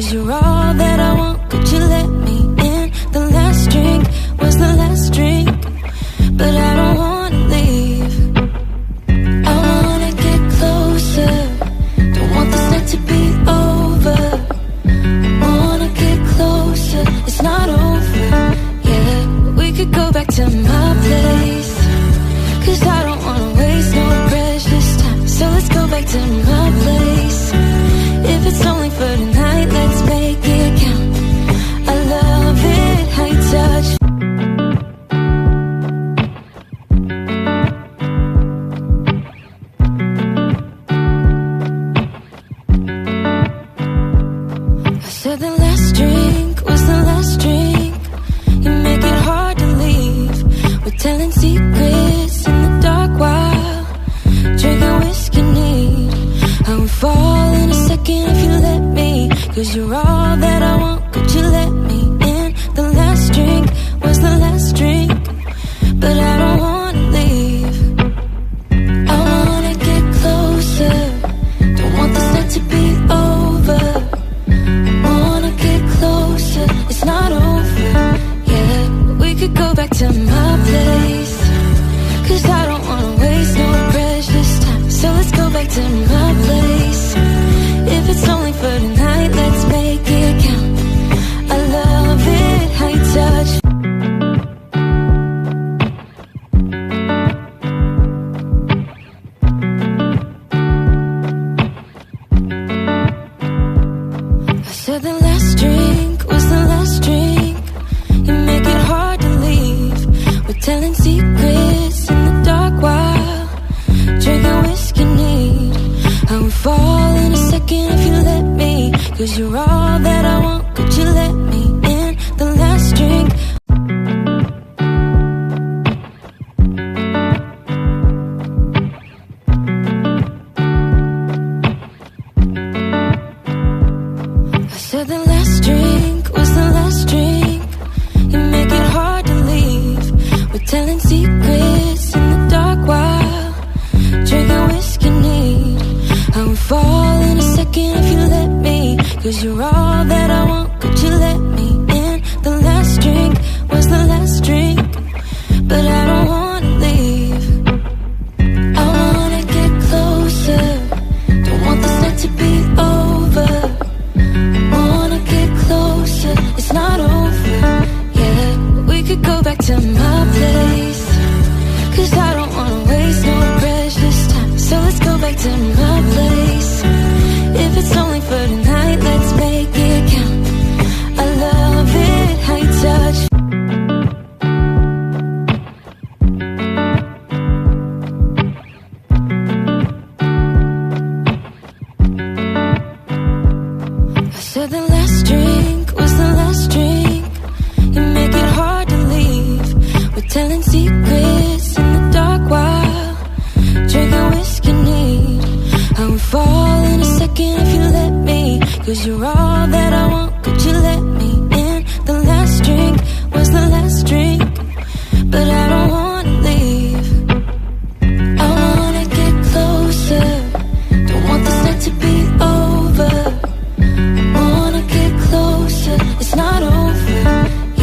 'cause you're all that I want. Could you let me in? The last drink was the last drink, but I don't wanna leave. I wanna get closer, don't want this night to be over. I wanna get closer, it's not over. Yeah, we could go back to my place, 'cause I don't wanna waste no precious time. So let's go back to my place. If it's only for tonight, let's make it count. I love it how you touch. I said the last drink was the last drink. You make it hard to leave. We're telling secrets in the dark while drinking whiskey neat. I would fall in a second if you let me, 'cause you're all that I want. Could you let me in? The last drink was the last drink, but I don't wanna leave. I wanna get closer, don't want this night to be over. I wanna get closer, it's not over. Yeah, we could go back to my place, 'cause I don't wanna waste no precious time. So let's go back to my place. If it's only for tonight, let's make it count. I love it how you touch. I said the last drink was the last drink. You make it hard to leave. We're telling secrets in the dark while drinking whiskey neat. I would fall in a second if you let me, 'cause you're all that I want. Could you let me in? The last drink. I said the last drink was the last drink. You make it hard to leave. We're telling secrets in the dark while drinking whiskey neat. I would fall in a second if you let me, 'cause you're all that I want. Could you let me in? The last drink was the last drink, but I don't wanna leave. I wanna get closer, don't want this night to be over. I wanna get closer, it's not over. Yeah, we could go back to my place, 'cause I don't wanna waste no precious time. So let's go back to my place. If it's only for tonight, let's make it count. I love it how you touch. I said the last drink was the last drink. You make it hard to leave. We're telling secrets in the dark while drinking whiskey neat. I would fall in a second if you let me, 'cause you're all that I want. Could you let me in? The last drink was the last drink, but I don't wanna leave. I wanna get closer, don't want this night to be over. I wanna get closer, it's not over.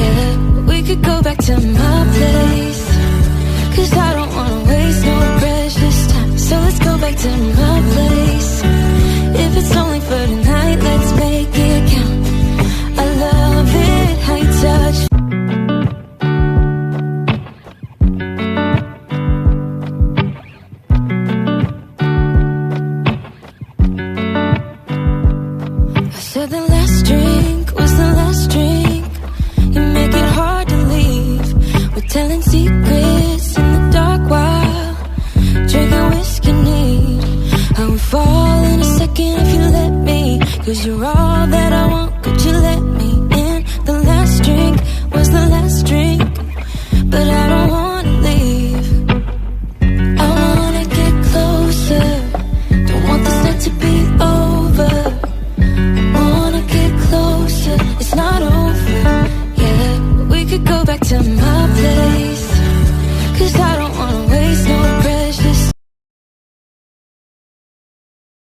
Yeah, we could go back to my place, 'cause I don't wanna waste no precious time. So let's go back to my place. If it's only for tonight, let's make it count. I love it how you touch. I said the last drink was the last drink. You make it hard to leave. We're telling secrets in the dark while drinking whiskey neat. I would fall in a second if you let me, 'cause you're all that I want. Could you let me